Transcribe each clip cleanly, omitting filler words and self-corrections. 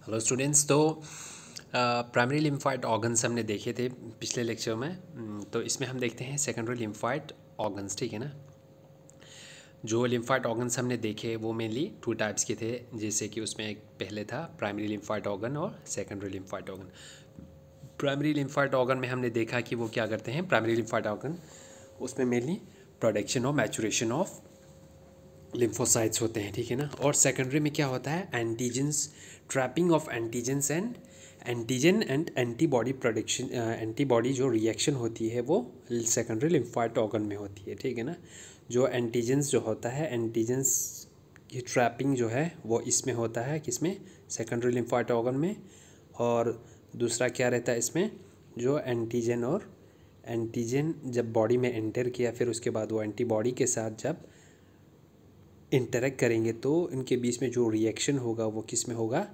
Hello students. तो primary lymphoid organs हमने देखे थे पिछले लेक्चर में। तो इसमें हम देखते हैं सेकेंडरी लिम्फोइड ऑर्गन्स। ठीक है ना। जो लिम्फोइड ऑर्गन्स हमने देखे वो मेनली टू टाइप्स के थे, जैसे कि उसमें एक पहले था प्राइमरी लिम्फोइड ऑर्गन और secondary lymphoid organ. Primary lymphoid organ में हमने देखा कि वो क्या करते हैं। प्राइमरी लिम्फोइड ऑर्गन उसमें मेनली प्रोडक्शन और मैचुरेशन ऑफ लिम्फोसाइट्स होते हैं। ठीक है ना। और सेकेंडरी में क्या होता है, antigens, trapping of antigens and antigen and antibody production, antibody जो रिएक्शन होती है वो सेकेंडरी लिम्फोइड ऑर्गन में होती है। ठीक है ना। जो एंटीजेंस जो होता है, एंटीजेंस की ट्रैपिंग जो है वो इसमें होता है, किसमें, सेकेंडरी लिम्फोइड ऑर्गन में। और दूसरा क्या रहता है इसमें, जो एंटीजन और एंटीजन जब बॉडी में एंटर किया फिर उसके बाद वो एंटीबॉडी के साथ जब इंटरेक्ट करेंगे तो इनके बीच में जो रिएक्शन होगा वो किस में होगा,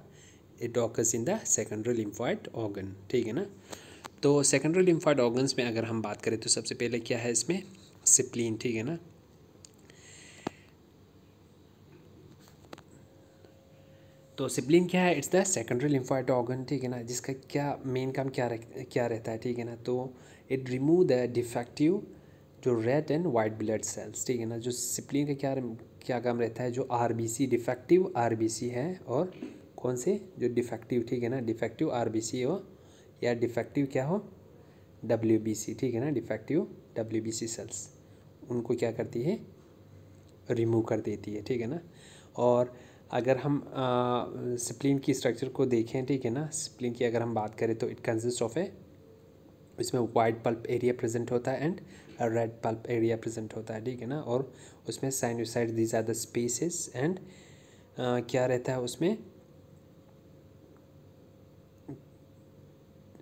it occurs in the secondary lymphoid organ. ठीक है ना। तो सेकेंडरी लिम्फोइड ऑर्गन्स में अगर हम बात करें तो सबसे पहले क्या है इसमें, स्प्लीन। ठीक है ना। तो स्प्लीन क्या है, it's the secondary lymphoid organ. ठीक है ना। जिसका क्या मेन काम क्या रहता है। ठीक है ना। तो इट रिमूव द डिफेक्टिव जो red and white blood cells. ठीक है ना। जो स्प्लीन का क्या काम रहता है, जो आरबीसी, डिफेक्टिव आरबीसी है, और कौन से, जो डिफेक्टिव, ठीक है ना, डिफेक्टिव आरबीसी हो या डिफेक्टिव क्या हो, डब्ल्यूबीसी। ठीक है ना। डिफेक्टिव डब्ल्यूबीसी सेल्स उनको क्या करती है, रिमूव कर देती है। ठीक है ना। और अगर हम स्प्लीन की स्ट्रक्चर को देखें, ठीक है ना, स्प्लीन की अगर हम बात करें तो इट कंसिस्ट ऑफ ए, इसमें वाइट पल्प एरिया प्रेजेंट होता है and red pulp area present होता है। ठीक है ना। और उसमें sinusoid, these are the spaces and क्या रहता है उसमें,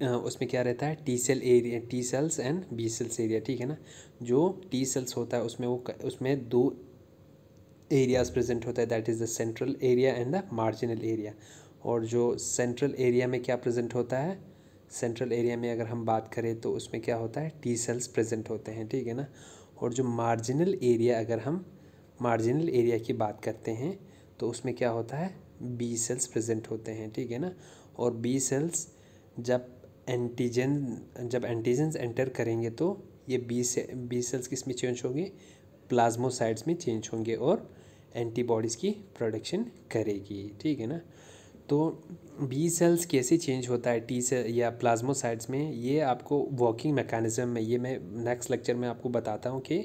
उसमें क्या रहता है, T cell area, T cells and B cells area. ठीक है ना। जो टी सेल्स होता है उसमें उसमें दो एरियाज प्रेजेंट होता है, that is the central area and the marginal area. और जो सेंट्रल एरिया में क्या प्रेजेंट होता है, सेंट्रल एरिया में अगर हम बात करें तो उसमें क्या होता है, टी सेल्स प्रेजेंट होते हैं। ठीक है ना। और जो मार्जिनल एरिया, अगर हम मार्जिनल एरिया की बात करते हैं तो उसमें क्या होता है, बी सेल्स प्रेजेंट होते हैं। ठीक है ना। और बी सेल्स जब एंटीजन्स एंटर करेंगे तो ये बी सेल्स किस में चेंज होंगे, प्लाज्मोसाइट्स में चेंज होंगे और एंटीबॉडीज़ की प्रोडक्शन करेगी। ठीक है ना। तो बी सेल्स कैसे चेंज होता है टी सेल या प्लाज्मोसाइट्स में, ये आपको वर्किंग मैकेनिज्म में, ये मैं नेक्स्ट लेक्चर में आपको बताता हूँ कि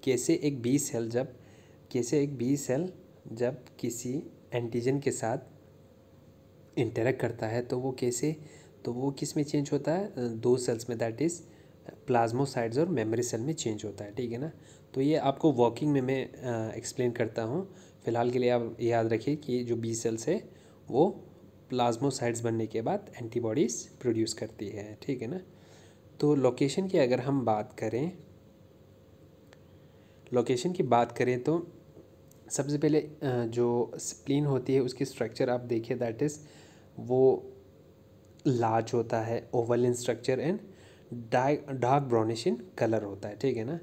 कैसे एक बी सेल जब किसी एंटीजन के साथ इंटरेक्ट करता है तो वो कैसे, तो वो किस में चेंज होता है, दो सेल्स में, दैट इज़ प्लाज्मोसाइट्स और मेमोरी सेल में चेंज होता है। ठीक है ना। तो ये आपको वर्किंग में मैं एक्सप्लेन करता हूँ। फिलहाल के लिए आप याद रखिए कि जो बी सेल्स है वो प्लाज्मोसाइट्स बनने के बाद एंटीबॉडीज़ प्रोड्यूस करती है। ठीक है ना। तो लोकेशन की अगर हम बात करें, लोकेशन की बात करें तो सबसे पहले जो स्प्लीन होती है उसकी स्ट्रक्चर आप देखिए, दैट इज़ वो लार्ज होता है, oval in structure and dark brownish in colour होता है। ठीक है ना।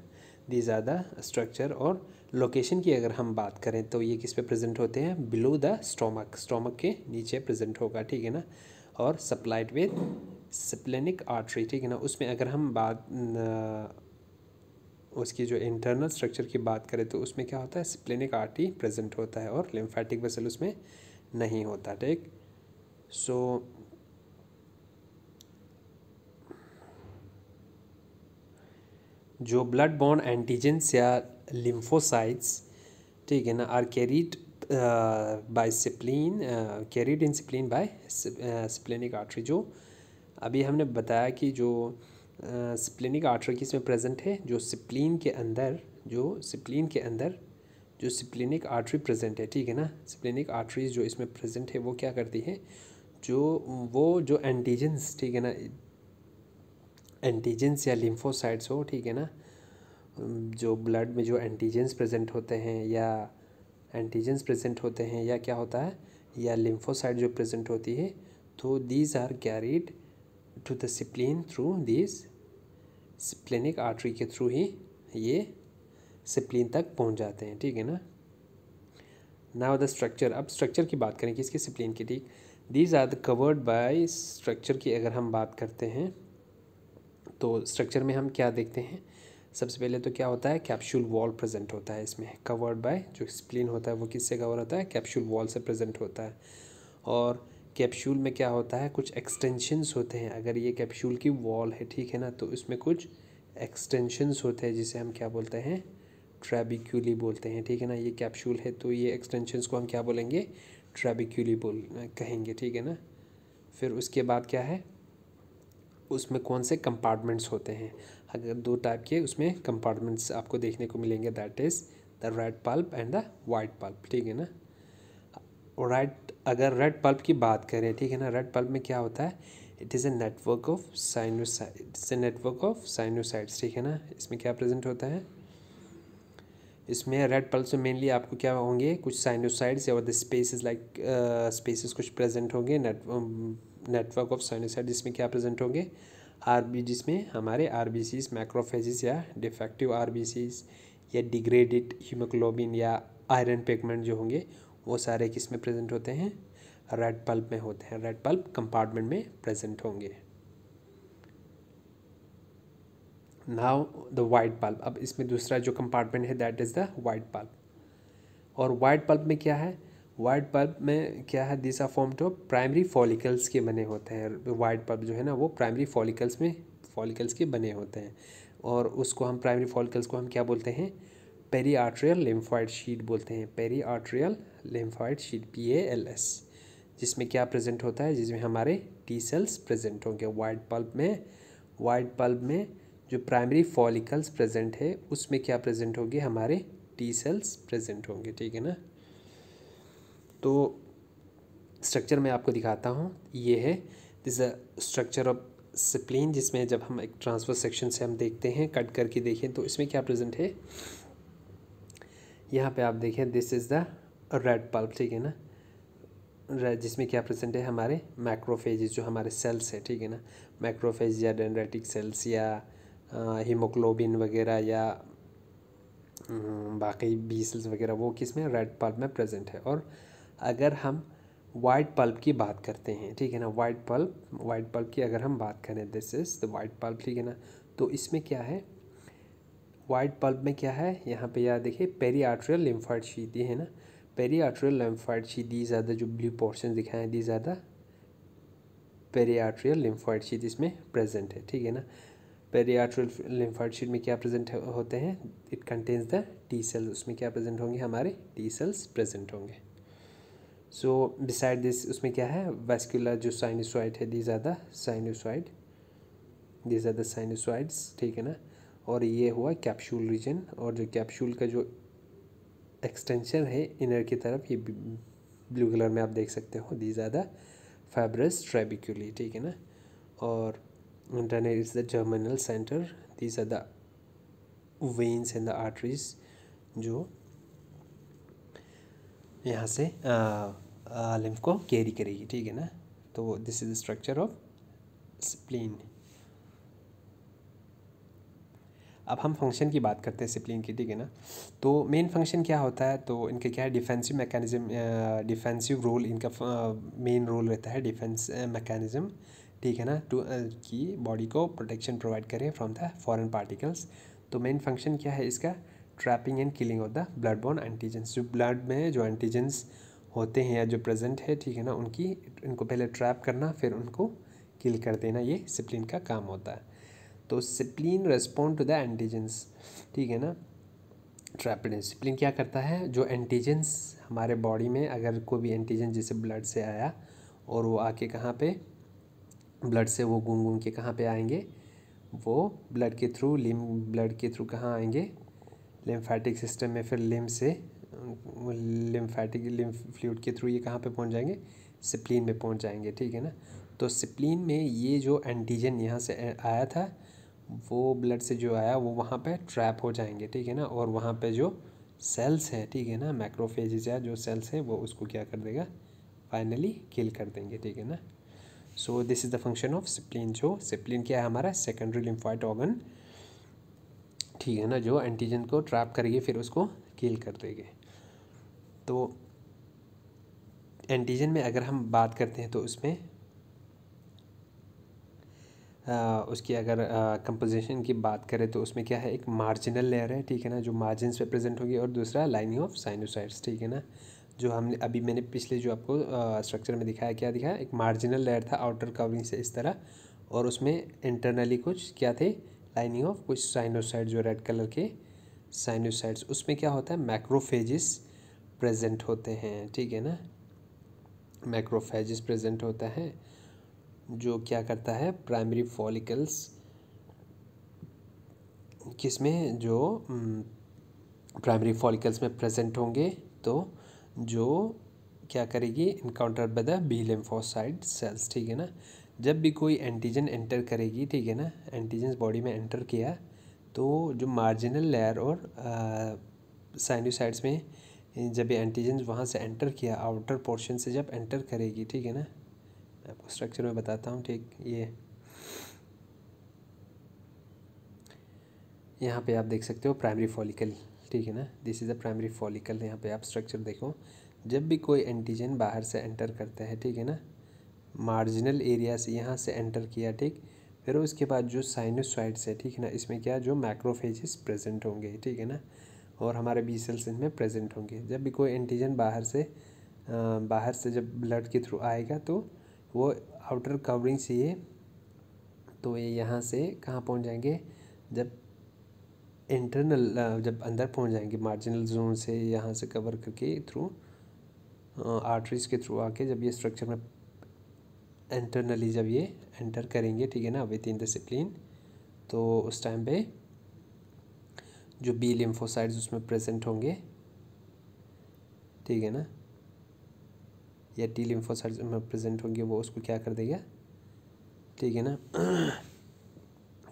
These are the structure. और लोकेशन की अगर हम बात करें तो ये किस पे प्रेजेंट होते हैं, बिलो द स्टोमक, स्टोमक के नीचे प्रेजेंट होगा। ठीक है ना। और सप्लाइड विद स्प्लेनिक आर्टरी। ठीक है ना। उसमें अगर हम बात उसकी जो इंटरनल स्ट्रक्चर की बात करें तो उसमें क्या होता है, स्प्लेनिक आर्टरी प्रेजेंट होता है और लिम्फेटिक वेसल उसमें नहीं होता। ठीक। सो जो ब्लड बॉर्न एंटीजेंस या लिम्फोसाइट्स, ठीक है ना, are carried by spleen, carried in spleen by splenic artery. जो अभी हमने बताया कि जो स्प्लेनिक आर्टरी किसमें प्रेजेंट है, जो स्प्लीन के अंदर, जो स्प्लेनिक आर्टरी प्रेजेंट है। ठीक है ना। स्प्लेनिक आर्टरीज जो इसमें प्रेजेंट है वो क्या करती है, जो एंटीजेंस, ठीक है ना, एंटीजेंस या लिम्फोसाइट्स हो, ठीक है ना, जो ब्लड में जो एंटीजेंस प्रेजेंट होते हैं या क्या होता है, या लिम्फोसाइट जो प्रेजेंट होती है, तो these are carried to the spleen through this splenic artery के थ्रू ही ये स्प्लीन तक पहुंच जाते हैं। ठीक है ना। नाउ द स्ट्रक्चर, अब स्ट्रक्चर की बात करें किसके, स्प्लीन की। ठीक। These are the covered by structure की अगर हम बात करते हैं तो स्ट्रक्चर में हम क्या देखते हैं, सबसे पहले तो क्या होता है, कैप्सूल वॉल प्रेजेंट होता है इसमें। कवर्ड बाय जो स्प्लीन होता है वो किससे कवर होता है, कैप्सूल वॉल से प्रेजेंट होता है। और कैप्सूल में क्या होता है, कुछ एक्सटेंशंस होते हैं। अगर ये कैप्सूल की वॉल है, ठीक है ना, तो इसमें कुछ एक्सटेंशंस होते हैं जिसे हम क्या बोलते हैं, ट्रैबिक्यूली बोलते हैं, ठीक है ना। ये कैप्सूल है तो ये एक्सटेंशंस को हम क्या बोलेंगे, ट्रैबिक्यूली बोल कहेंगे, ठीक है ना। फिर उसके बाद क्या है, उसमें कौन से कंपार्टमेंट्स होते हैं, अगर दो टाइप के उसमें कंपार्टमेंट्स आपको देखने को मिलेंगे, that is the red pulp and the white pulp, ठीक है ना। अगर रेड पल्प की बात करें, ठीक है ना, रेड पल्प में क्या होता है, it is a network of sinusoid, it's a network of sinusoids, ठीक है ना। इसमें क्या प्रेजेंट होता है, इसमें रेड पल्प में मेनली आपको क्या होंगे, कुछ साइनोसाइड्स और द स्पेसेस लाइक स्पेसेस कुछ प्रेजेंट होंगे, नेटवर्क ऑफ साइनोसाइड जिसमें क्या प्रेजेंट होंगे, जिसमें हमारे आरबीसीज, मैक्रोफेजेस या डिफेक्टिव आरबीसीज या डिग्रेडेड हीमोग्लोबिन या आयरन पिगमेंट जो होंगे वो सारे किस में प्रेजेंट होते हैं, रेड पल्प में होते हैं, रेड पल्प कंपार्टमेंट में प्रेजेंट होंगे। नाउ द वाइट पल्प, अब इसमें दूसरा जो कंपार्टमेंट है that is the white pulp. और वाइट पल्प में क्या है, वाइट पल्प में क्या है, this are formed of primary follicles के बने होते हैं। वाइट पल्प जो है ना वो प्राइमरी फॉलिकल्स के बने होते हैं। और उसको हम प्राइमरी फॉलिकल्स को हम क्या बोलते हैं, पेरी आर्ट्रियल लिम्फॉइड शीट बोलते हैं, periarterial lymphoid sheath, PALS, जिसमें क्या प्रेजेंट होता है, जिसमें हमारे टी सेल्स प्रेजेंट होंगे। वाइट पल्प में जो प्राइमरी फॉलिकल्स प्रेजेंट है उसमें क्या प्रेजेंट होंगे, हमारे टी सेल्स प्रेजेंट होंगे, ठीक है ना। तो स्ट्रक्चर मैं आपको दिखाता हूँ, ये है this a structure of spleen, जिसमें जब हम एक ट्रांसफर सेक्शन से हम देखते हैं, कट करके देखें तो इसमें क्या प्रेजेंट है, यहाँ पे आप देखें this is the red pulp, ठीक है ना, जिसमें क्या प्रेजेंट है, हमारे मैक्रोफेजेस जो हमारे सेल्स है, ठीक है ना, मैक्रोफेज या डेंड्राइटिक सेल्स या हीमोग्लोबिन वगैरह या बाकी बी सेल्स वगैरह वो किस में, रेड पल्प में प्रेजेंट है। और अगर हम वाइट पल्प की बात करते हैं, ठीक है ना, वाइट पल्प की अगर हम बात करें, this is the white pulp, ठीक है ना, तो इसमें क्या है, वाइट पल्प में क्या है, यहाँ पे यार देखिए पेरी आर्ट्रियल लिम्फॉइड शीट, ये है ना, periarterial lymphoid sheath, these are the जो ब्लू पोर्शन दिखाए हैं, these are the periarterial lymphoid sheath इसमें प्रेजेंट है, ठीक है ना। पेरी आर्ट्रियल लिम्फॉइड शीट में क्या प्रेजेंट होते हैं, it contains the T cells, उसमें क्या प्रेजेंट होंगे, हमारे टी सेल्स प्रेजेंट होंगे। सो बिसाइड दिस उसमें क्या है, वेस्कुलर जो साइनोसॉइड है, दीज आर द साइनोसॉइड्स, ठीक है ना। और ये हुआ कैप्सूल रीजन, और जो कैप्सूल का जो एक्सटेंशन है इनर की तरफ, ये ब्लू कलर में आप देख सकते हो, these are the fibrous trabeculae, ठीक है ना। और internal is the germinal centre, these are the veins and the arteries जो यहाँ से लिम्फ को कैरी करेगी, ठीक है ना। तो this is the structure of spleen. अब हम फंक्शन की बात करते हैं स्प्लीन की, ठीक है ना। तो मेन फंक्शन क्या होता है, तो इनका क्या है, डिफेंसिव मैकेनिज्म, डिफेंसिव रोल इनका मेन रोल रहता है, डिफेंस मैकेनिज्म, ठीक है ना, टू की बॉडी को प्रोटेक्शन प्रोवाइड करें फ्रॉम द फॉरेन पार्टिकल्स। तो मेन फंक्शन क्या है इसका, trapping and killing of the blood borne antigens, जो ब्लड में जो एंटीजेंस होते हैं या जो प्रेजेंट है, ठीक है ना, इनको पहले ट्रैप करना फिर उनको किल कर देना, ये स्प्लीन का काम होता है। तो spleen respond to the antigens, ठीक है ना। ट्रैपिड स्प्लीन क्या करता है, जो एंटीजेंस हमारे बॉडी में, अगर कोई भी एंटीजन जैसे ब्लड से आया और वो आके कहाँ पे, ब्लड से वो घूम के कहाँ पे आएंगे, वो ब्लड के थ्रू कहाँ आएंगे, लिम्फेटिक सिस्टम में, फिर लिम्फ फ्लूइड के थ्रू ये कहाँ पे पहुँच जाएंगे, स्प्लीन में पहुँच जाएंगे, ठीक है ना। तो स्प्लीन में ये जो एंटीजन यहाँ से आया था, वो ब्लड से जो आया वो वहाँ पे ट्रैप हो जाएंगे, ठीक है ना। और वहाँ पे जो सेल्स हैं, ठीक है ना, मैक्रोफेजेस या जो सेल्स हैं वो उसको क्या कर देगा, फाइनली किल कर देंगे, ठीक है ना। So this is the function of spleen. जो स्प्लीन क्या है, हमारा सेकेंडरी लिम्फॉइड ऑर्गन, ठीक है ना, जो एंटीजन को ट्रैप करेगी फिर उसको किल कर देगी। तो एंटीजन में अगर हम बात करते हैं तो उसमें उसकी अगर कंपोजिशन की बात करें तो उसमें क्या है, एक मार्जिनल लेयर है, ठीक है ना, जो मार्जिन्स पे प्रेजेंट होगी, और दूसरा लाइनिंग ऑफ साइनोसाइड्स, ठीक है ना। जो हमने अभी मैंने पिछले जो आपको स्ट्रक्चर में दिखाया, क्या दिखाया, एक मार्जिनल लेयर था आउटर कवरिंग से इस तरह, और उसमें इंटरनली कुछ क्या थे, लाइनिंग ऑफ कुछ साइनोसाइड, जो रेड कलर के साइनोसाइड्स। उसमें क्या होता है, मैक्रोफेजिस प्रेजेंट होते हैं, ठीक है ना। मैक्रोफेजिस प्रेजेंट होता है जो क्या करता है, प्राइमरी फॉलिकल्स किसमें, जो प्राइमरी फॉलिकल्स में प्रेजेंट होंगे, तो जो क्या करेगी, encounter by the B lymphocyte cells, ठीक है ना। जब भी कोई एंटीजन एंटर करेगी, ठीक है ना, एंटीजन बॉडी में एंटर किया, तो जो मार्जिनल लेयर और साइनोसाइड्स में जब ये एंटीजन वहाँ से एंटर किया, आउटर पोर्शन से जब एंटर करेगी, ठीक है ना, मैं आपको स्ट्रक्चर में बताता हूँ, ठीक। ये यहाँ पे आप देख सकते हो प्राइमरी फॉलिकल, ठीक है ना, this is a primary follicle. यहाँ पे आप स्ट्रक्चर देखो, जब भी कोई एंटीजन बाहर से एंटर करता है, ठीक है ना, मार्जिनल एरिया से यहाँ से एंटर किया, ठीक, फिर उसके बाद जो साइनोसाइड्स है, ठीक है ना, इसमें क्या, जो मैक्रोफेजेस प्रेजेंट होंगे, ठीक है ना, और हमारे बी सेल्स इनमें प्रेजेंट होंगे। जब भी कोई एंटीजन बाहर से जब ब्लड के थ्रू आएगा, तो वो आउटर कवरिंग से ये, तो ये यहाँ से कहाँ पहुँच जाएंगे, जब इंटरनल जब अंदर पहुँच जाएंगे मार्जिनल जोन से, यहाँ से कवर करके थ्रू आर्टरीज के थ्रू आके, जब ये स्ट्रक्चर में इंटरनली जब ये एंटर करेंगे, ठीक है ना, विद इन डिसिप्लिन, तो उस टाइम पे जो बी लिम्फोसाइड्स उसमें प्रेजेंट होंगे, ठीक है ना, या टी लिम्फोसाइड्स में प्रेजेंट होंगे, वो उसको क्या कर देगा, ठीक है ना,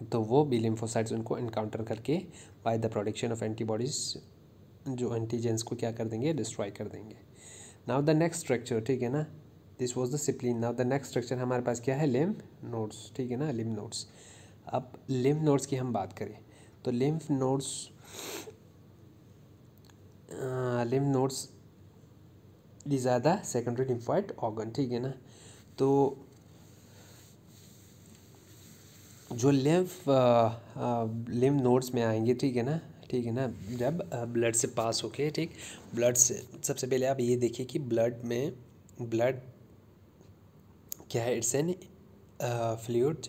तो वो बी लिम्फोसाइट्स उनको इनकाउंटर करके by the production of antibodies, जो एंटीजेंस को क्या कर देंगे, डिस्ट्रॉय कर देंगे। नाउ द नेक्स्ट स्ट्रक्चर, ठीक है ना, this was the spleen. Now the next structure हमारे पास क्या है, लिम्फ नोड्स, ठीक है ना, लिम्फ नोड्स। अब लिम्फ नोड्स की हम बात करें तो lymph nodes these are the secondary lymphoid organ, ठीक है ना। तो जो लिम्फ नोड्स में आएंगे, ठीक है ना, ठीक है ना, जब ब्लड से पास होके, ठीक, ब्लड से सबसे पहले आप ये देखिए कि ब्लड क्या है, इट्स एन फ्लूइड।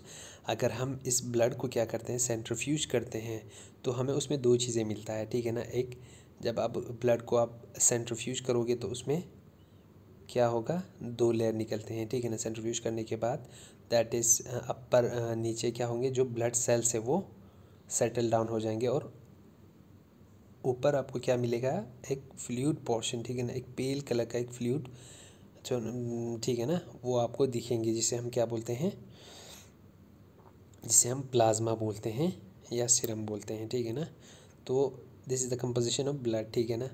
अगर हम इस ब्लड को क्या करते हैं, सेंट्रीफ्यूज करते हैं, तो हमें उसमें दो चीज़ें मिलता है, ठीक है ना। एक, जब आप ब्लड को आप सेंट्रीफ्यूज करोगे तो उसमें क्या होगा, दो लेयर निकलते हैं, ठीक है ना। सेंट्रीफ्यूज करने के बाद दैट इज़ अपर नीचे क्या होंगे, जो ब्लड सेल्स है वो सेटल डाउन हो जाएंगे, और ऊपर आपको क्या मिलेगा, एक फ्लूइड पोर्शन, ठीक है ना, एक पेल कलर का एक फ्लूइड, ठीक है ना, वो आपको दिखेंगे, जिसे हम क्या बोलते हैं, जिसे हम प्लाज्मा बोलते हैं या सीरम बोलते हैं, ठीक है ना। तो this is the composition of blood, ठीक है ना।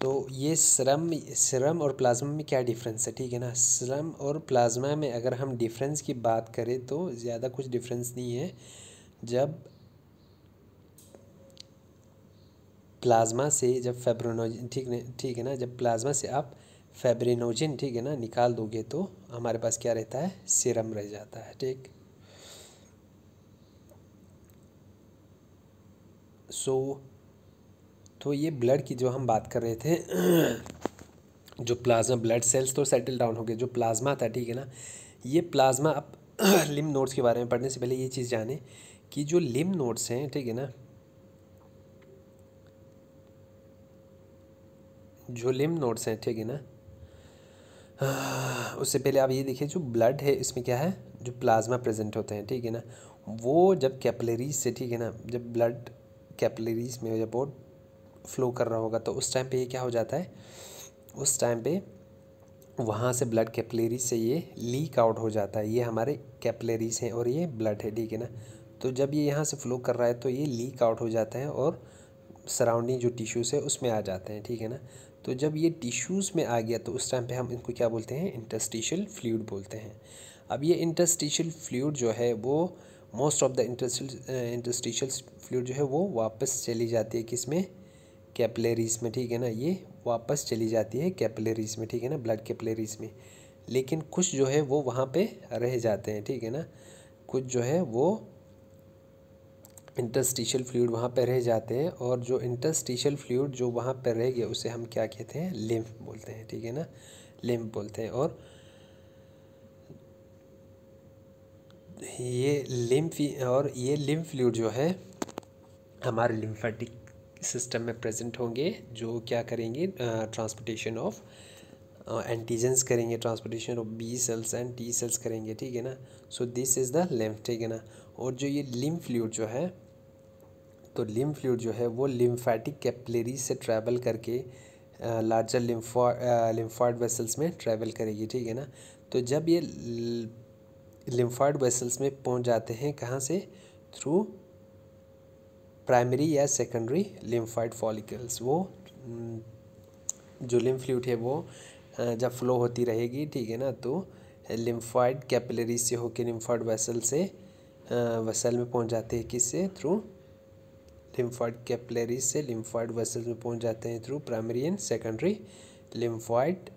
तो ये सीरम और प्लाज्मा में क्या डिफरेंस है, ठीक है ना। सीरम और प्लाज्मा में अगर हम डिफरेंस की बात करें तो ज़्यादा कुछ डिफरेंस नहीं है। जब प्लाज्मा से जब फेब्रिनोजन, ठीक है ना, जब प्लाज्मा से आप फेब्रिनोजन, ठीक है ना, निकाल दोगे, तो हमारे पास क्या रहता है, सीरम रह जाता है, ठीक। तो ये ब्लड की जो हम बात कर रहे थे जो प्लाज्मा, ब्लड सेल्स तो सेटल डाउन हो गए, जो प्लाज्मा था, ठीक है ना, ये प्लाज्मा। अब लिम्फ नोड्स के बारे में पढ़ने से पहले ये चीज़ जाने कि जो लिम्फ नोड्स हैं, ठीक है ना, जो लिम्फ नोड्स हैं, ठीक है ना, उससे पहले आप ये देखिए, जो ब्लड है इसमें क्या है, जो प्लाज्मा प्रेजेंट होते हैं, ठीक है ना, वो जब कैपिलरीज से, ठीक है ना, जब ब्लड कैपिलरीज में जब बहुत फ्लो कर रहा होगा, तो उस टाइम पे ये क्या हो जाता है, उस टाइम पे वहाँ से ब्लड कैपिलरीज से ये लीक आउट हो जाता है। ये हमारे कैपिलरीज हैं और ये ब्लड है, ठीक है ना। तो जब ये यहाँ से फ्लो कर रहा है तो ये लीक आउट हो जाता है और सराउंडिंग जो टिश्यूज़ है उसमें आ जाते हैं, ठीक है ना। तो जब ये टिश्यूज़ में आ गया तो उस टाइम पे हम इनको क्या बोलते हैं, इंटरस्टिशियल फ्लूइड बोलते हैं। अब ये इंटरस्टिशियल फ्लूइड जो है वो most of the interstitial fluid जो है वो वापस चली जाती है किस में, कैपिलरीज में, ठीक है ना, ये वापस चली जाती है कैपिलरीज में, ठीक है ना, ब्लड कैपिलरीज में। लेकिन कुछ जो है वो वहाँ पे रह जाते हैं, ठीक है ना, कुछ जो है वो इंटरस्टिशियल फ्लूइड वहाँ पे रह जाते हैं, और जो इंटरस्टिशियल फ्लूइड जो वहाँ पे रह गया उसे हम क्या कहते हैं, लिम्फ बोलते हैं, ठीक है ना, लिम्फ बोलते हैं। और ये लिम्फ फ्लूइड जो है हमारे लिम्फेटिक सिस्टम में प्रेजेंट होंगे, जो क्या करेंगे, ट्रांसपोर्टेशन ऑफ एंटीजेंस करेंगे, transportation of B cells and T cells करेंगे, ठीक है ना। So this is the lymph, ठीक है ना। और जो ये लिम्फ फ्लूइड जो है, तो लिम्फ फ्लूइड जो है वो लिम्फेटिक कैपिलरीज से ट्रैवल करके लार्जर लिम्फॉइड वेसल्स में ट्रैवल करेगी, ठीक है ना। तो जब ये लिम्फॉइड वेसल्स में पहुंच जाते हैं, कहाँ से, थ्रू प्राइमरी या सेकेंडरी लिम्फॉइड फॉलिकल्स, वो जो लिम्फ फ्लूइड है वो जब फ्लो होती रहेगी, ठीक है ना, तो लिम्फॉइड कैपिलरीज से होकर लिम्फॉइड वेसल में पहुंच जाते हैं, किससे, थ्रू लिम्फॉइड कैपिलरीज से लिम्फॉइड वेसल्स में पहुंच जाते हैं through primary and secondary lymphoid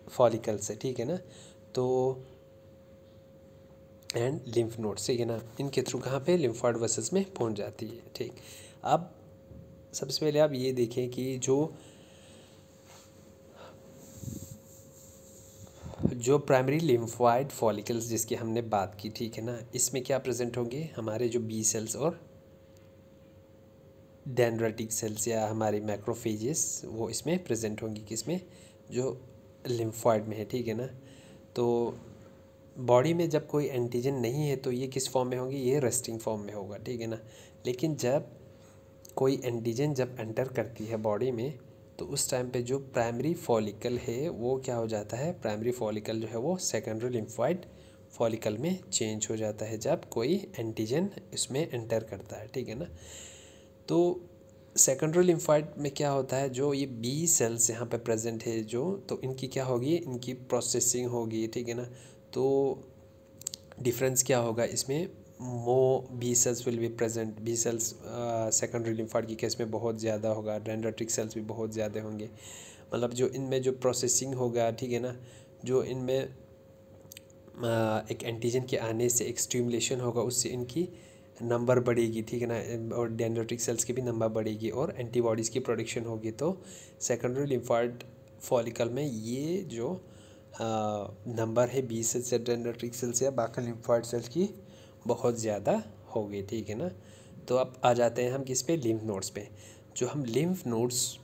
follicle से, ठीक है ना। तो एंड लिम्फ नोड्स, ठीक है ना, इनके थ्रू कहाँ पे, लिम्फॉइड वेसल्स में पहुंच जाती है, ठीक। अब सबसे पहले आप ये देखें कि जो प्राइमरी लिम्फॉइड फॉलिकल्स जिसकी हमने बात की, ठीक है ना, इसमें क्या प्रेजेंट होंगे, हमारे जो बी सेल्स और डेंड्राइटिक सेल्स या हमारे मैक्रोफेजेस, वो इसमें प्रेजेंट होंगी, किसमें, जो लिम्फॉइड में है, ठीक है ना। तो बॉडी में जब कोई एंटीजन नहीं है तो ये किस फॉर्म में होंगी, ये रेस्टिंग फॉर्म में होगा, ठीक है ना। लेकिन जब कोई एंटीजन जब एंटर करती है बॉडी में, तो उस टाइम पे जो प्राइमरी फॉलिकल है वो क्या हो जाता है, प्राइमरी फॉलिकल जो है वो सेकेंडरी लिम्फॉइड फॉलिकल में चेंज हो जाता है जब कोई एंटीजन इसमें एंटर करता है, ठीक है ना। तो सेकेंडरी लिम्फॉइड में क्या होता है, जो ये बी सेल्स यहाँ पे प्रेजेंट है जो, तो इनकी क्या होगी, इनकी प्रोसेसिंग होगी, ठीक है ना। तो डिफरेंस क्या होगा इसमें, B cells will be present, B cells secondary lymphoid की केस में बहुत ज़्यादा होगा, डेंड्राइटिक सेल्स भी बहुत ज़्यादा होंगे, मतलब जो इनमें जो प्रोसेसिंग होगा, ठीक है ना, जो इनमें एक एंटीजन के आने से एक स्टिमुलेशन होगा, उससे इनकी नंबर बढ़ेगी, ठीक है ना, और डेंड्राइटिक सेल्स की भी नंबर बढ़ेगी और एंटीबॉडीज़ की प्रोडक्शन होगी। तो सेकेंडरी लिम्फॉइड फॉलिकल में ये जो नंबर है बी सेल्स या डेंड्राइटिक सेल्स या बाकी लिम्फॉइड सेल्स की बहुत ज़्यादा होगी, ठीक है ना। तो अब आ जाते हैं हम किस पे, लिम्फ नोड्स पे। जो हम लिम्फ नोड्स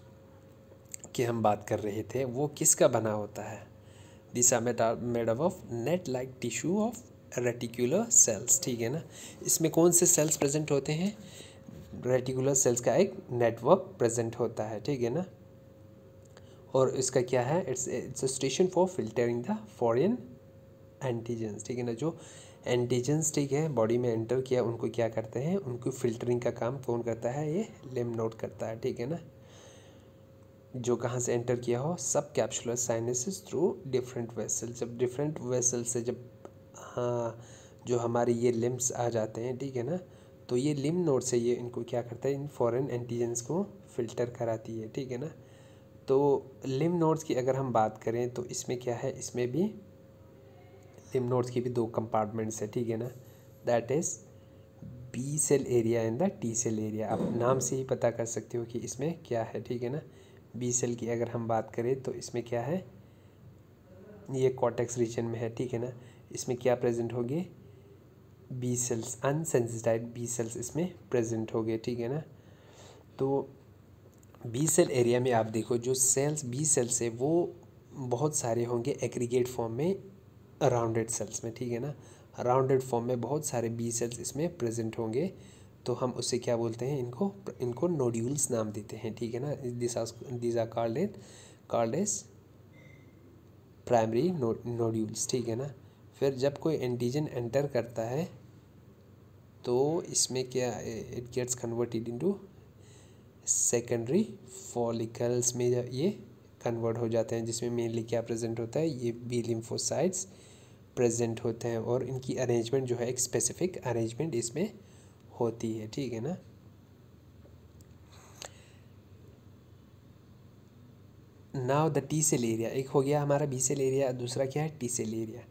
की हम बात कर रहे थे वो किसका बना होता है, this are made up of net like tissue of reticular cells, ठीक है ना। इसमें कौन से सेल्स प्रेजेंट होते हैं, रेटिकुलर सेल्स का एक नेटवर्क प्रेजेंट होता है, ठीक है ना। और इसका क्या है, it's a station for filtering the foreign antigens, ठीक है ना। जो एंटीजेंस, ठीक है, बॉडी में एंटर किया उनको क्या करते हैं, उनको फिल्टरिंग का काम कौन करता है, ये लिम्फ नोड करता है, ठीक है ना। जो कहाँ से एंटर किया हो, सब capsular sinuses through different vessel, जब डिफरेंट वेसल से जब हाँ जो हमारे ये लिम्स आ जाते हैं, ठीक है ना, तो ये लिम्फ नोड से ये इनको क्या करता है, इन फॉरेन एंटीजेंस को फिल्टर कराती है, ठीक है ना। तो लिम्फ नोड्स की अगर हम बात करें तो इसमें क्या है, इसमें भी लिम्फ नोड्स की भी दो कंपार्टमेंट्स है, ठीक है ना, that is B cell area and the T cell area. आप नाम से ही पता कर सकते हो कि इसमें क्या है, ठीक है ना। बी सेल की अगर हम बात करें तो इसमें क्या है, ये कॉर्टेक्स रीजन में है, ठीक है ना। इसमें क्या प्रेजेंट होगी, बी सेल्स, अनसेंसिटाइज्ड बी सेल्स इसमें प्रेजेंट हो गए, ठीक है ना। तो बी सेल एरिया में आप देखो जो सेल्स बी सेल्स है वो बहुत सारे होंगे एग्रीगेट फॉर्म में, राउंडेड सेल्स में, ठीक है ना। राउंडेड फॉर्म में बहुत सारे बी सेल्स इसमें प्रेजेंट होंगे, तो हम उससे क्या बोलते हैं, इनको नोड्यूल्स नाम देते हैं, ठीक है ना। This are called as primary nodules, ठीक है ना। फिर जब कोई एंटीजन एंटर करता है तो इसमें क्या, it gets converted into secondary follicles में ये कन्वर्ट हो जाते हैं, जिसमें मेनली क्या प्रेजेंट होता है, ये बी लिम्फोसाइट्स प्रेजेंट होते हैं, और इनकी अरेंजमेंट जो है एक स्पेसिफिक अरेंजमेंट इसमें होती है, ठीक है ना। Now the T cell area, एक हो गया हमारा बी सेल एरिया, दूसरा क्या है टी सेल एरिया।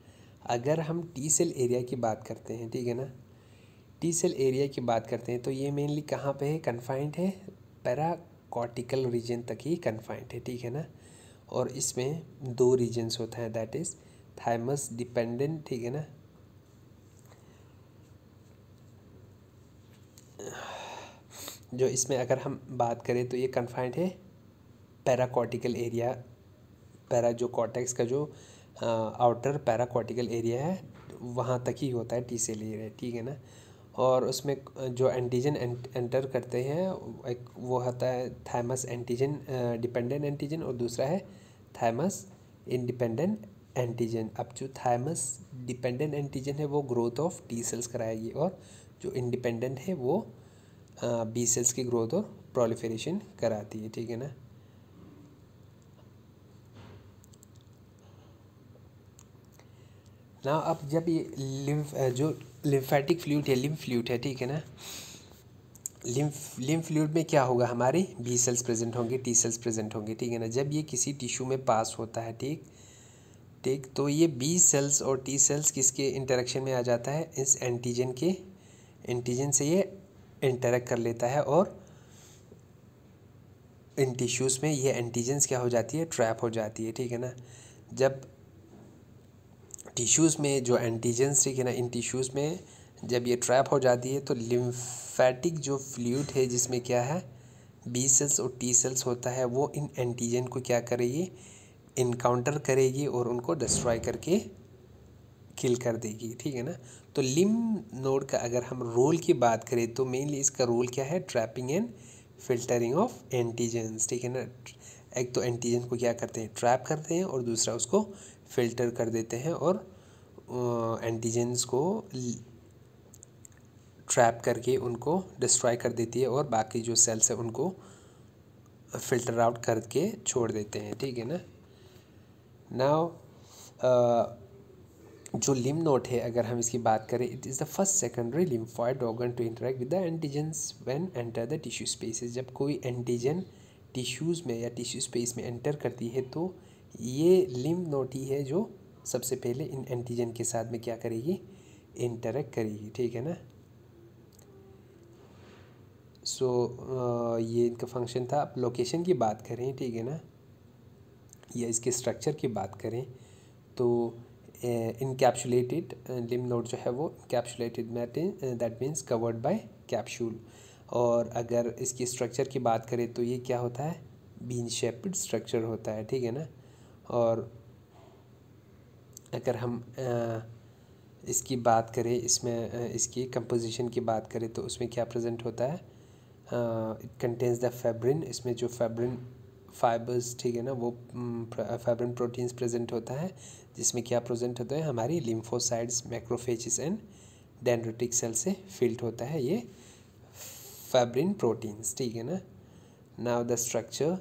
अगर हम टी सेल एरिया की बात करते हैं, ठीक है ना, टी सेल एरिया की बात करते हैं तो ये मेनली कहाँ पे है, कन्फाइंड है, पैराकॉर्टिकल रीजन तक ही कन्फाइंड है, ठीक है ना। और इसमें दो रीजन्स होता है, दैट इज़ थाइमस डिपेंडेंट, ठीक है ना, जो इसमें अगर हम बात करें तो ये कन्फाइंड है पैराकॉर्टिकल एरिया, पैरा जो कॉर्टेक्स का जो आउटर पैराकॉर्टिकल एरिया है वहाँ तक ही होता है टी सेल एरिया, ठीक है ना। और उसमें जो एंटीजन एंटर करते हैं, एक वो होता है थाइमस एंटीजन डिपेंडेंट एंटीजन, और दूसरा है थाइमस इंडिपेंडेंट एंटीजन। अब जो थाइमस डिपेंडेंट एंटीजन है वो ग्रोथ ऑफ टी सेल्स कराएगी, और जो इंडिपेंडेंट है वो बी सेल्स की ग्रोथ और प्रोलिफरेशन कराती है, ठीक है ना। ना अब जब ये लिम्फ जो लिम्फेटिक फ्लूइड है, लिम्फ फ्लूइड है, ठीक है ना, लिम्फ फ्लूइड में क्या होगा, हमारे बी सेल्स प्रेजेंट होंगे, टी सेल्स प्रेजेंट होंगे, ठीक है ना। जब ये किसी टिश्यू में पास होता है, ठीक ठीक, तो ये बी सेल्स और टी सेल्स किसके इंटरेक्शन में आ जाता है, इस एंटीजन के, एंटीजन से ये इंटरेक्ट कर लेता है, और इन टिश्यूज़ में ये एंटीजन्स क्या हो जाती है, ट्रैप हो जाती है, ठीक है ना। जब टिश्यूज़ में जो एंटीजन्स, ठीक है ना, इन टिश्यूज़ में जब ये ट्रैप हो जाती है तो लिम्फेटिक जो फ्लूइड है जिसमें क्या है बी सेल्स और टी सेल्स होता है, वो इन एंटीजन को क्या करेगी, इनकाउंटर करेगी और उनको डिस्ट्रॉय करके किल कर देगी, ठीक है ना। तो लिम्फ नोड का अगर हम रोल की बात करें तो मेनली इसका रोल क्या है, trapping and filtering of antigens, ठीक है ना। एक तो एंटीजन को क्या करते हैं, ट्रैप करते हैं, और दूसरा उसको फिल्टर कर देते हैं, और एंटीजन्स को ट्रैप करके उनको डिस्ट्रॉय कर देती है, और बाकी जो सेल्स है उनको फिल्टर आउट करके छोड़ देते हैं, ठीक है ना। नाउ जो लिम्फ नोड है अगर हम इसकी बात करें, it is the first secondary lymphoid organ to interact with the antigens when enter the tissue spaces. जब कोई एंटीजन टिश्यूज़ में या टिश्यू स्पेस में एंटर करती है तो ये लिम्फ नोड ही है जो सबसे पहले इन एंटीजन के साथ में क्या करेगी, इंटरेक्ट करेगी, ठीक है ना। ये इनका फंक्शन था। अब लोकेशन की बात करें, ठीक है ना, या इसके स्ट्रक्चर की बात करें तो इनकैप्सुलेटेड लिम्फ नोड जो है वो encapsulated that means covered by capsule. और अगर इसकी स्ट्रक्चर की बात करें तो ये क्या होता है, बीन शेप्ड स्ट्रक्चर होता है, ठीक है ना। और अगर हम इसकी बात करें, इसमें इसकी कंपोजिशन की बात करें तो उसमें क्या प्रेजेंट होता है, इट कंटेन्स द फैब्रिन, इसमें जो फैब्रिन फाइबर्स, ठीक है ना, वो फैब्रिन प्रोटीन्स प्रेजेंट होता है, जिसमें क्या प्रेजेंट होता है, हमारी lymphocytes, macrophages and dendritic cell से फिल्ड होता है ये फैब्रिन प्रोटीन्स, ठीक है ना। नाउ द स्ट्रक्चर,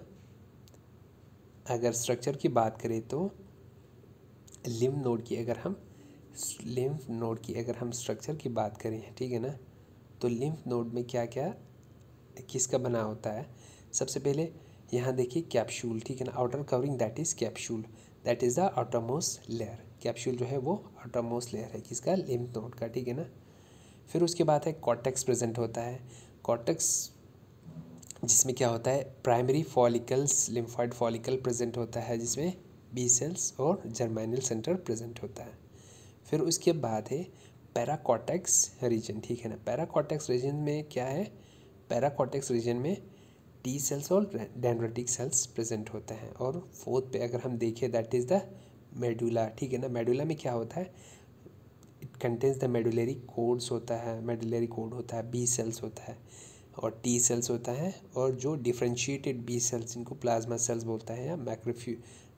अगर स्ट्रक्चर की बात करें तो लिम्फ नोड की अगर हम स्ट्रक्चर की बात करें, ठीक है ना, तो लिम्फ नोड में क्या क्या किसका बना होता है। सबसे पहले यहाँ देखिए कैप्सूल, ठीक है ना, outer covering that is capsule, that is the outermost layer. Capsule जो है वो आउटरमोस्ट लेयर है किसका, लिम्फ नोड का, ठीक है ना। फिर उसके बाद है कॉर्टेक्स प्रेजेंट होता है। कॉर्टेक्स जिसमें क्या होता है, primary follicles, lymphoid follicle present होता है, जिसमें बी सेल्स और जर्माइनल सेंटर प्रेजेंट होता है। फिर उसके बाद है पैराकॉर्टेक्स रीजन, ठीक है ना। पैराकॉर्टेक्स रीजन में क्या है, पैराकॉर्टेक्स रीजन में टी सेल्स और डेंड्रिटिक सेल्स प्रेजेंट होते हैं। और फोर्थ पे अगर हम देखें दैट इज़ द मेडुला, ठीक है ना। मेडुला में क्या होता है, it contains the medullary codes होता है, मेडुलरी कोड होता है, बी सेल्स होता है और टी सेल्स होता है, और जो डिफ्रेंशिएटेड बी सेल्स इनको प्लाज्मा सेल्स बोलता है, या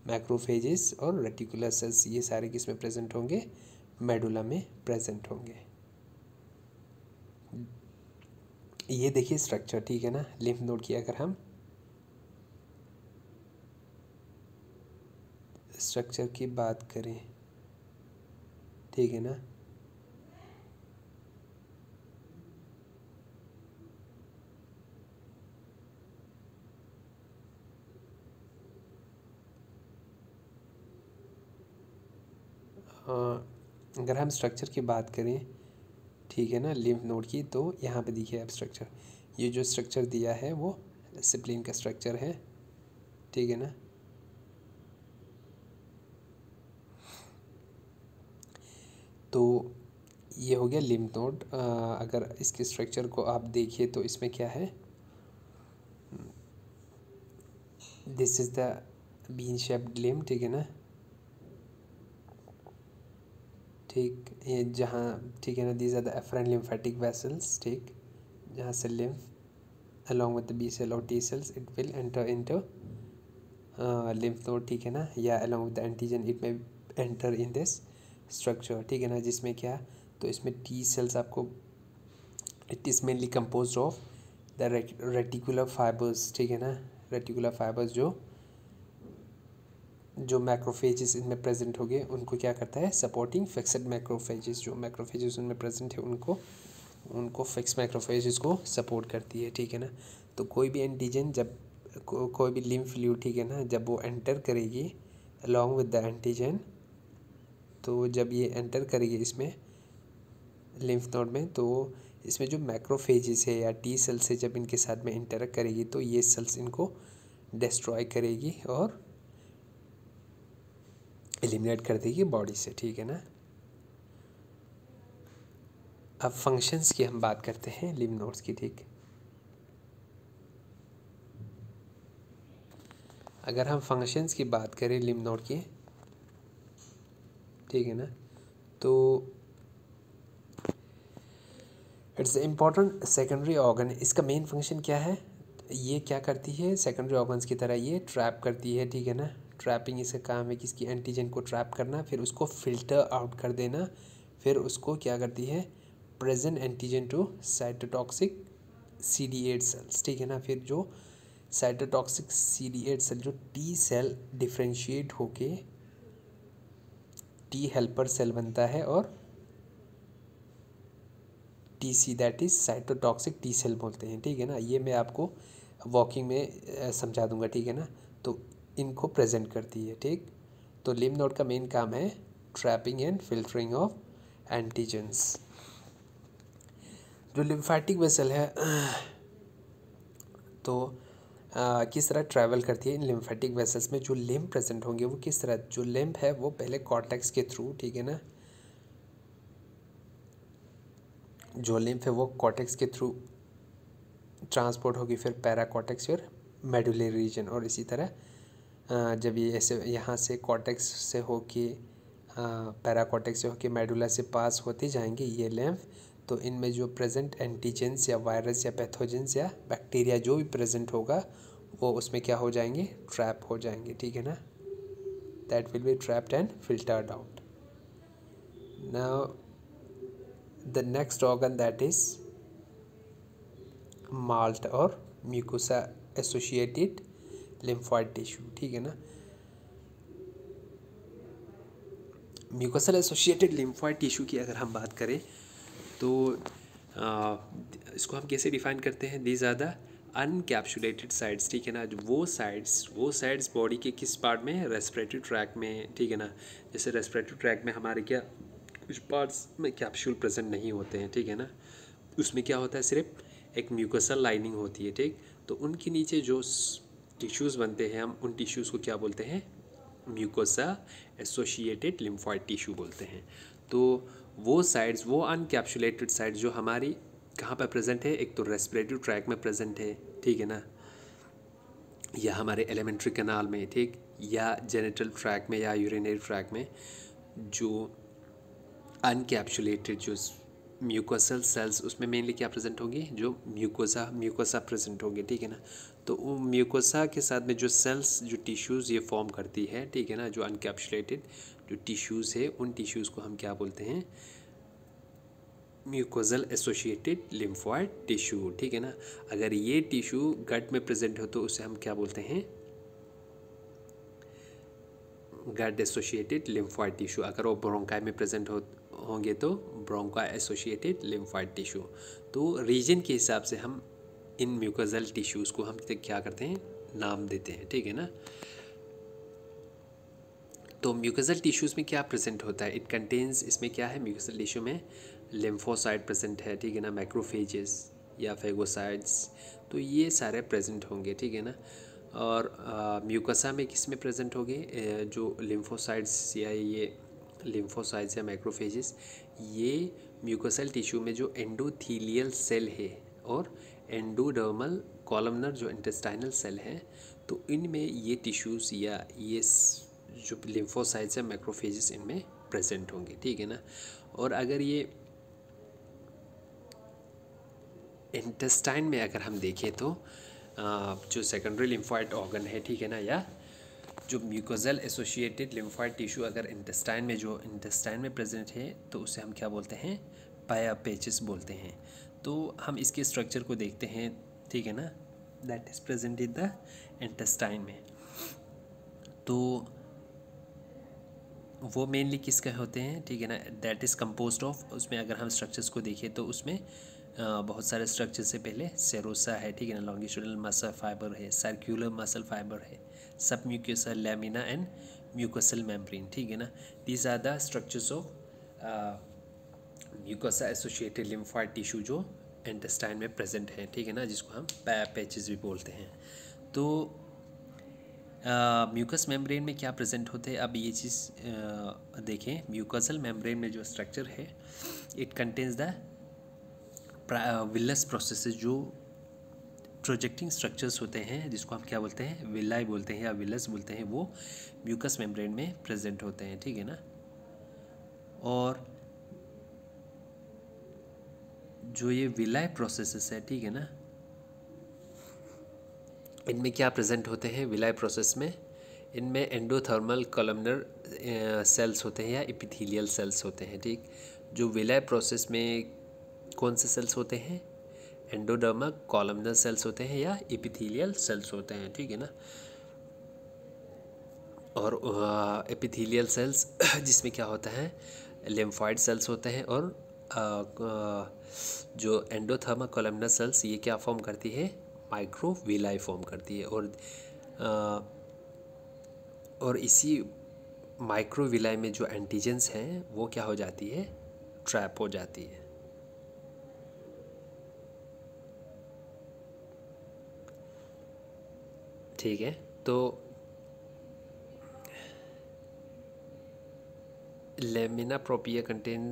मैक्रोफेजेस और रेटिकुलर सेल्स, ये सारे किस में प्रेजेंट होंगे, मेडुला में प्रेजेंट होंगे। ये देखिए स्ट्रक्चर, ठीक है ना, लिम्फ नोड की अगर हम स्ट्रक्चर की बात करें, ठीक है ना, अगर हम स्ट्रक्चर की बात करें, ठीक है ना, लिम्फ नोड की, तो यहाँ पे देखिए अब स्ट्रक्चर, ये जो स्ट्रक्चर दिया है वो स्प्लीन का स्ट्रक्चर है, ठीक है ना। तो ये हो गया लिम्फ नोड। अगर इसके स्ट्रक्चर को आप देखिए तो इसमें क्या है, this is the bean shaped lymph, ठीक है ना, ठीक, ये जहाँ, ठीक है ना, these are the efferent lymphatic vessels, ठीक, जहाँ से lymph along with the B cell और T cells it will enter into lymph node, ठीक है ना, या along with the antigen it may enter in this structure, ठीक है ना, जिसमें क्या, तो इसमें टी सेल्स आपको, it is mainly compose of the reticular fibres, ठीक है ना, रेटिकुलर फाइबर्स जो मैक्रोफेजेस इनमें प्रेजेंट हो गए उनको क्या करता है, सपोर्टिंग फिक्स्ड मैक्रोफेजेस, जो मैक्रोफेजेस उनमें प्रेजेंट है उनको फिक्स मैक्रोफेजेस को सपोर्ट करती है, ठीक है ना। तो कोई भी एंटीजन जब कोई भी लिम्फ फ्लूइड, ठीक है ना, जब वो एंटर करेगी अलॉन्ग विद द एंटीजन, तो जब ये एंटर करेगी इसमें लिम्फ नोड में, तो इसमें जो मैक्रोफेजेस है या टी सेल्स है, जब इनके साथ में इंटरेक्ट करेगी तो ये सेल्स इनको डिस्ट्रॉय करेगी और एलिमिनेट कर देगी बॉडी से, ठीक है ना। अब फंक्शंस की हम बात करते हैं लिम्फ नोड्स की, ठीक। अगर हम फंक्शंस की बात करें लिम्फ नोड की, ठीक है ना, तो इट्स इम्पॉर्टेंट सेकेंडरी ऑर्गन। इसका मेन फंक्शन क्या है, ये क्या करती है, सेकेंडरी ऑर्गन्स की तरह ये ट्रैप करती है, ठीक है ना। ट्रैपिंग इसका काम है, किसकी, एंटीजन को ट्रैप करना, फिर उसको फिल्टर आउट कर देना, फिर उसको क्या करती है, present antigen to cytotoxic CD8 cells, ठीक है ना। फिर जो साइटोटॉक्सिक CD8 सेल जो टी सेल डिफ्रेंशिएट होके टी हेल्पर सेल बनता है और TC that is cytotoxic T cell बोलते हैं, ठीक है ना। ये मैं आपको वॉकिंग में समझा दूंगा, ठीक है ना। तो इनको प्रेजेंट करती है, ठीक। तो लिम्फ नोड का मेन काम है trapping and filtering of antigens. जो लिम्फेटिक वेसल है तो किस तरह ट्रैवल करती है इन लिम्फेटिक वेसल्स में, जो लिम्फ प्रेजेंट होंगे वो किस तरह, जो लिम्फ है वो पहले कॉर्टेक्स के थ्रू, ठीक है ना, जो लिम्फ है वो कॉर्टेक्स के थ्रू ट्रांसपोर्ट होगी, फिर पैराकॉर्टेक्स, फिर मेडुलरी रीजन, और इसी तरह जब ये ऐसे यहाँ से कॉर्टेक्स से होके पैराकॉर्टेक्स से होके मेडुला से पास होते जाएंगे ये लिम्फ, तो इनमें जो प्रेजेंट एंटीजेंस या वायरस या पैथोजेंस या बैक्टीरिया जो भी प्रेजेंट होगा वो उसमें क्या हो जाएंगे, ट्रैप हो जाएंगे, ठीक है ना। That will be trapped and filtered out. Now the next organ that is malt और म्यूकोसा एसोसिएटेड लिम्फॉइड टिश्यू, ठीक है ना। म्यूकोसल एसोसिएटेड लिम्फॉइड टिश्यू की अगर हम बात करें तो इसको हम कैसे डिफाइन करते हैं, दीज आर द अनकैप्सुलेटेड साइड्स, ठीक है ना। जो वो साइड्स बॉडी के किस पार्ट में, रेस्पिरेटरी ट्रैक में, ठीक है ना। जैसे रेस्पिरेटरी ट्रैक में हमारे क्या कुछ पार्ट्स में कैप्सूल प्रेजेंट नहीं होते हैं, ठीक है ना। उसमें क्या होता है, सिर्फ एक म्यूकोसल लाइनिंग होती है, ठीक। तो उनके नीचे जो टिश्यूज़ बनते हैं हम उन टिश्यूज़ को क्या बोलते हैं, म्यूकोसा एसोसिएटेड लिम्फॉइड टिश्यू बोलते हैं। तो वो साइड्स, वो अनकैप्सुलेटेड साइड्स जो हमारी कहाँ पर प्रेजेंट है, एक तो रेस्पिरेटरी ट्रैक में प्रेजेंट है, ठीक है ना, या हमारे एलिमेंट्री कैनाल में, ठीक, या जेनिटल ट्रैक में या यूरिनरी ट्रैक में, जो अनकैप्सुलेटेड जो म्यूकोसल सेल्स उसमें मेनली क्या प्रेजेंट होंगे, जो म्यूकोसा प्रेजेंट होंगे, ठीक है ना। तो वो म्यूकोसा के साथ में जो सेल्स, जो टिश्यूज़ ये फॉर्म करती है, ठीक है ना, जो अनकैप्सुलेटेड जो टिश्यूज़ है उन टिश्यूज़ को हम क्या बोलते हैं, म्यूकोजल एसोसिएटेड लिम्फॉइड टिश्यू, ठीक है ना। अगर ये टिश्यू गट में प्रेजेंट हो तो उसे हम क्या बोलते हैं, गट एसोसिएटेड लिम्फॉइड टिश्यू। अगर वो ब्रोंकाई में प्रेजेंट होंगे तो ब्रोंका एसोसिएटेड लिम्फॉइड टिश्यू। तो रीजन के हिसाब से हम इन म्यूकोजल टिश्यूज़ को हम क्या करते हैं, नाम देते हैं, ठीक है ना। तो म्यूकोसल टिश्यूज़ में क्या प्रेजेंट होता है? इट कंटेन्स, इसमें क्या है म्यूकोसल टिश्यू में? लिम्फोसाइट प्रेजेंट है, ठीक है ना, मैक्रोफेजेस या फेगोसाइट्स, तो ये सारे प्रेजेंट होंगे, ठीक है ना। और म्यूकोसा में किस में प्रेजेंट होंगे? जो लिम्फोसाइट्स या ये लिम्फोसाइट्स या मैक्रोफेजेस, ये म्यूकोसल टिश्यू में जो एंडोथीलियल सेल है और एंडोडर्मल कॉलमनर जो इंटेस्टाइनल सेल है, तो इनमें ये टिश्यूज़ या ये जो लिम्फोसाइट्स या मैक्रोफेजेस इनमें प्रेजेंट होंगे, ठीक है ना। और अगर ये इंटेस्टाइन में अगर हम देखें तो जो सेकेंडरी लिम्फोइड ऑर्गन है, ठीक है ना, या जो म्यूकोजल एसोसिएटेड लिम्फोइड टिश्यू अगर इंटेस्टाइन में, जो इंटेस्टाइन में प्रेजेंट है, तो उसे हम क्या बोलते हैं? पाया पेचिस बोलते हैं। तो हम इसके स्ट्रक्चर को देखते हैं, ठीक है ना, that is present in the intestine में। तो वो मेनली किसके होते हैं, ठीक है ना, दैट इज़ कंपोज्ड ऑफ, उसमें अगर हम स्ट्रक्चर्स को देखें तो उसमें बहुत सारे स्ट्रक्चर से पहले सेरोसा है, ठीक है ना, लॉन्गिट्यूडनल मसल फाइबर है, सर्कुलर मसल फाइबर है, submucosal lamina and mucosal membrane, ठीक है ना। These are the structures of mucosa associated lymphoid tissue जो इंटेस्टाइन में प्रेजेंट है, ठीक है ना, जिसको हम पैचेस भी बोलते हैं। तो म्यूकस मेम्ब्रेन में क्या प्रेजेंट होते हैं? अब ये चीज़ देखें, म्यूकोसल मेम्ब्रेन में जो स्ट्रक्चर है, it contains the villous processes, जो प्रोजेक्टिंग स्ट्रक्चर्स होते हैं, जिसको हम क्या बोलते हैं? विलाई बोलते हैं या विलस बोलते हैं, वो म्यूकस मेम्ब्रेन में प्रेजेंट होते हैं, ठीक है ना। और जो ये विलाई प्रोसेसेस है, ठीक है ना, इनमें क्या प्रेजेंट होते हैं? विलाई प्रोसेस में इनमें एंडोथर्मल कॉलमनर सेल्स होते हैं या एपिथेलियल सेल्स होते हैं, ठीक। जो विलाई प्रोसेस में कौन से सेल्स होते हैं? एंडोडर्मल कॉलमनर सेल्स होते हैं या एपिथेलियल सेल्स होते हैं, ठीक है ना। और एपिथेलियल सेल्स जिसमें क्या होता है? लिम्फोइड सेल्स होते हैं। और जो एंडोथर्मल कॉलमनर सेल्स, ये क्या फॉर्म करती है? माइक्रोविलाई फॉर्म करती है। और इसी माइक्रोविलाई में जो एंटीजेंस हैं, वो क्या हो जाती है? ट्रैप हो जाती है। ठीक है, तो lamina propria contain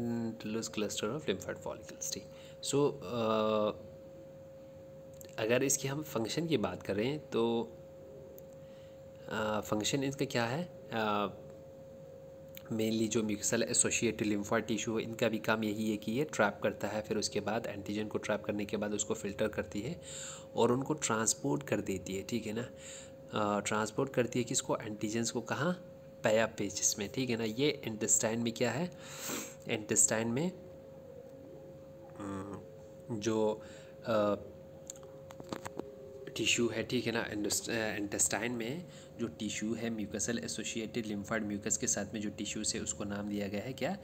loose cluster of lymphoid follicles, ठीक। सो अगर इसकी हम फंक्शन की बात करें तो फंक्शन इसका क्या है? मेनली जो म्यूकोसल एसोसिएटेड लिम्फोइड टिश्यू है, इनका भी काम यही है कि ये ट्रैप करता है, फिर उसके बाद एंटीजन को ट्रैप करने के बाद उसको फ़िल्टर करती है और उनको ट्रांसपोर्ट कर देती है, ठीक है ना। ट्रांसपोर्ट करती है किसको? एंटीजन्स को। कहाँ? पैया पेजेस में, ठीक है ना। ये इंटेस्टाइन में क्या है? इंटेस्टाइन में जो टिश्यू है, ठीक है ना, इंटेस्टाइन में जो टिश्यू है म्यूकोसल एसोसिएटेड लिम्फोइड म्यूकस के साथ में जो टिश्यूज है, उसको नाम दिया गया है क्या?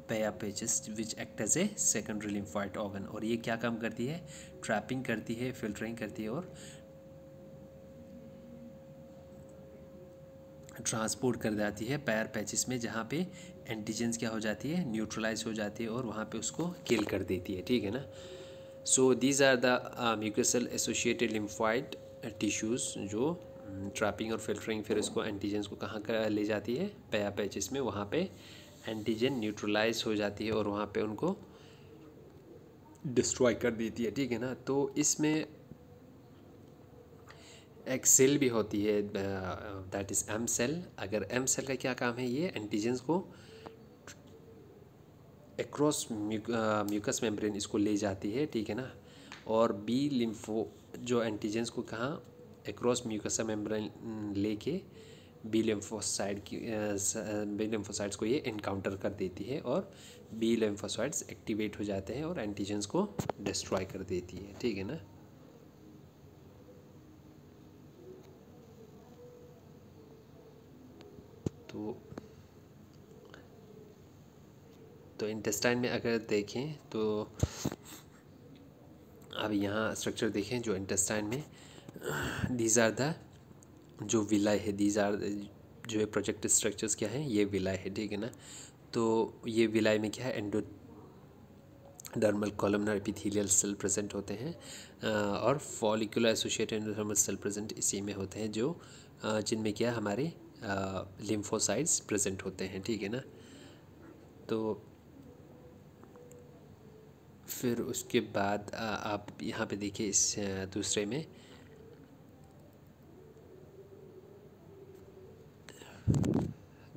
पैया patches, which act as a secondary lymphoid organ. और ये क्या काम करती है? ट्रैपिंग करती है, फिल्टरिंग करती है और ट्रांसपोर्ट कर जाती है पैर पैचेस में, जहाँ पे एंटीजेंस क्या हो जाती है? न्यूट्रलाइज हो जाती है और वहाँ पे उसको किल कर देती है, ठीक है ना। So these are the mucosal associated lymphoid tissues जो ट्रैपिंग और फिल्टरिंग, फिर उसको एंटीजेंस को कहाँ का ले जाती है? पैया पैचेस में। वहाँ पे एंटीजन न्यूट्रलाइज हो जाती है और वहाँ पे उनको डिस्ट्रॉय कर देती है, ठीक है ना। तो इसमें एक सेल भी होती है, दैट इज़ एम सेल। अगर एम सेल का क्या काम है? ये एंटीजेंस को एक्रॉस म्यूकस मेम्ब्रेन इसको ले जाती है, ठीक है ना। और बी लिम्फो जो एंटीजेंस को कहाँ? एक्रॉस म्यूकस मेम्ब्रेन लेके बी लिम्फोसाइट्स को ये इनकाउंटर कर देती है और बी लिम्फोसाइट्स एक्टिवेट हो जाते हैं और एंटीजेंस को डिस्ट्रॉय कर देती है, ठीक है ना। तो इंटेस्टाइन में अगर देखें तो अब यहाँ स्ट्रक्चर देखें जो इंटेस्टाइन में, दीज आर द जो विलाई है, दीज आर जो है प्रोजेक्ट स्ट्रक्चर्स क्या है, ये विलाय है, ठीक है ना। तो ये विलाय में क्या है, endodermal columnar epithelial cell present होते हैं और follicular associated endodermal cell present इसी में होते हैं, जो जिनमें क्या हमारे लिम्फोसाइट्स प्रेजेंट होते हैं, ठीक है ना। तो फिर उसके बाद आप यहाँ पे देखिए इस दूसरे में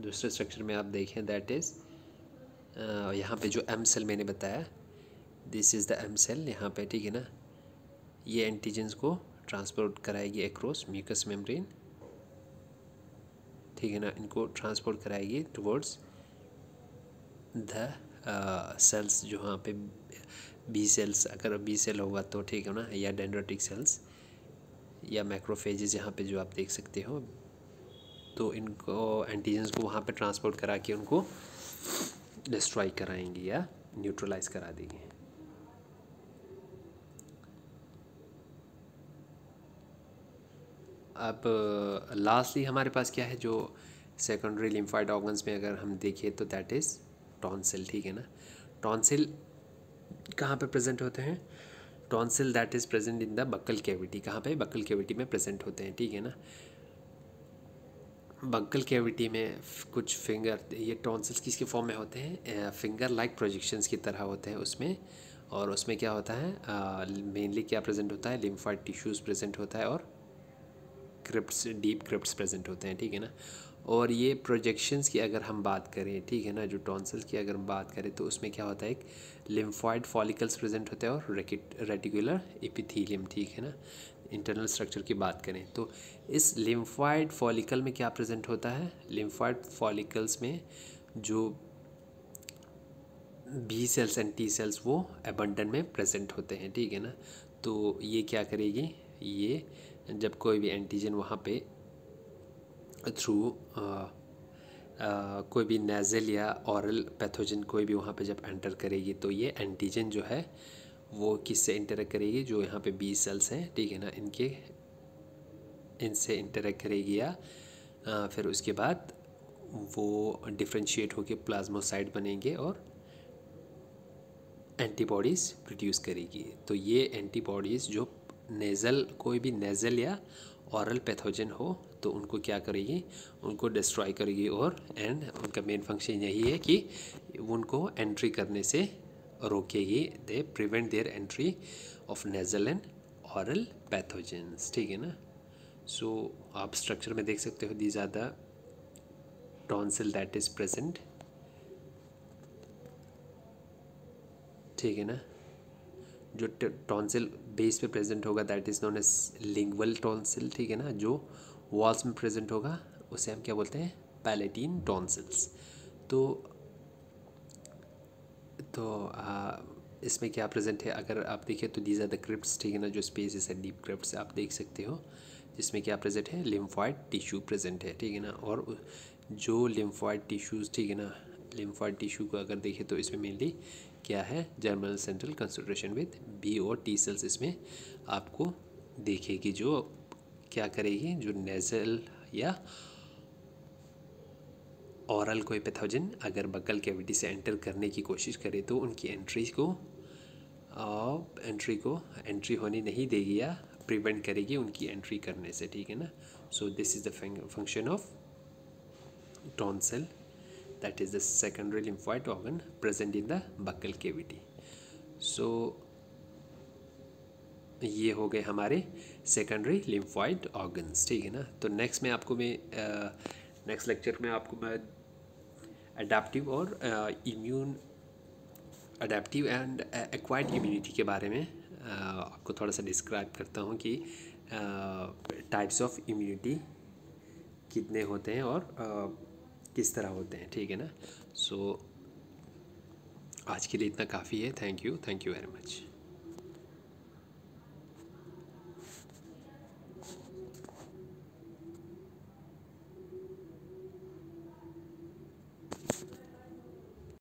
दूसरे स्ट्रक्चर में आप देखें, दैट इज़ यहाँ पे जो एम सेल मैंने बताया, this is the M cell यहाँ पे, ठीक है ना। ये एंटीजेंस को ट्रांसपोर्ट कराएगी अक्रॉस म्यूकस मेम्ब्रेन, ठीक है ना। इनको ट्रांसपोर्ट कराएगी टुवर्ड्स द सेल्स, जो वहाँ पे बी सेल्स, अगर बी सेल होगा तो ठीक है ना, या डेंड्रोटिक सेल्स या मैक्रोफेजेस यहाँ पे जो आप देख सकते हो। तो इनको एंटीजेंस को वहाँ पे ट्रांसपोर्ट करा के उनको डिस्ट्रॉय कराएंगे या न्यूट्रलाइज करा देंगे। अब लास्टली हमारे पास क्या है, जो सेकेंडरी लिम्फोइड ऑर्गन्स में अगर हम देखें तो दैट इज़ टॉन्सिल, ठीक है ना। टॉन्सिल कहाँ पे प्रेजेंट होते हैं, tonsil that is present in the buccal cavity, कहाँ पे, बक्कल कैविटी में प्रेजेंट होते हैं, ठीक है ना। बक्कल कैविटी में कुछ फिंगर, ये टॉन्सिल्स किसके फॉर्म में होते हैं, फिंगर लाइक प्रोजेक्शंस की तरह होते हैं उसमें। और उसमें क्या होता है, मेनली क्या प्रेजेंट होता है, लिम्फोइड टिश्यूज़ प्रेजेंट होता है और क्रिप्ट्स, डीप क्रिप्ट्स प्रेजेंट होते हैं, ठीक है ना। और ये प्रोजेक्शंस की अगर हम बात करें, ठीक है ना, जो टॉन्सिल्स की अगर हम बात करें तो उसमें क्या होता है, एक लिम्फोइड फॉलिकल्स प्रेजेंट होते हैं और रेटिकुलर एपिथेलियम, ठीक है ना। इंटरनल स्ट्रक्चर की बात करें तो इस लिम्फोइड फॉलिकल में क्या प्रेजेंट होता है, लिम्फोइड फॉलिकल्स में जो B cells and T cells वो एबंडन में प्रेजेंट होते हैं, ठीक है ना। तो ये क्या करेगी, ये जब कोई भी एंटीजन वहाँ पे थ्रू कोई भी नेज़ल या ऑरल पैथोजन कोई भी वहाँ पे जब एंटर करेगी तो ये एंटीजन जो है वो किससे इंटरेक्ट करेगी, जो यहाँ पे बी सेल्स हैं, ठीक है ना, इनसे इंटरेक्ट करेगी या फिर उसके बाद वो डिफ्रेंशिएट होकर प्लाज्मोसाइट बनेंगे और एंटीबॉडीज़ प्रोड्यूस करेगी। तो ये एंटीबॉडीज़ जो नेज़ल, कोई भी नेज़ल या ऑरल पैथोजन हो तो उनको क्या करेगी, उनको डिस्ट्रॉय करेगी और एंड उनका मेन फंक्शन यही है कि उनको एंट्री करने से रोकेगी, they prevent their entry of nasal and oral pathogens, ठीक है ना। सो आप स्ट्रक्चर में देख सकते हो, these are the tonsil that is present, ठीक है ना। जो टॉन्सिल बेस पे प्रेजेंट होगा that is known as lingual tonsil, ठीक है ना। जो वॉल्स में प्रेजेंट होगा उसे हम क्या बोलते हैं, पैलेटिन टॉन्सिल्स। तो इसमें क्या प्रेजेंट है, अगर आप देखिए तो दीज आर द क्रिप्ट्स, ठीक है ना, जो स्पेसेस है डीप क्रिप्ट्स आप देख सकते हो, जिसमें क्या प्रेजेंट है, लिम्फोइड टिश्यू प्रेजेंट है, ठीक है ना। और जो लिम्फोइड टिश्यूज़, ठीक है ना, लिम्फोइड टिश्यू को अगर देखें तो इसमें मेनली क्या है, germinal central concentration with B और टी सेल्स इसमें आपको देखेगी, जो क्या करेगी, जो नेज़ल या औरल कोई पैथोजन अगर बक्कल कैविटी से एंटर करने की कोशिश करे तो उनकी एंट्री होने नहीं देगी या प्रिवेंट करेगी उनकी एंट्री करने से, ठीक है ना। So this is the function of tonsil, that is the secondary lymphoid organ present in the buccal cavity. So ये हो गए हमारे सेकेंडरी लिम्फोइड ऑर्गन्स, ठीक है ना। तो नेक्स्ट लेक्चर में आपको मैं अडेप्टिव और अडेप्टिव एंड एक्वायर्ड इम्यूनिटी के बारे में आपको थोड़ा सा डिस्क्राइब करता हूँ कि टाइप्स ऑफ इम्यूनिटी कितने होते हैं और किस तरह होते हैं, ठीक है ना। सो आज के लिए इतना काफ़ी है। Thank you very much.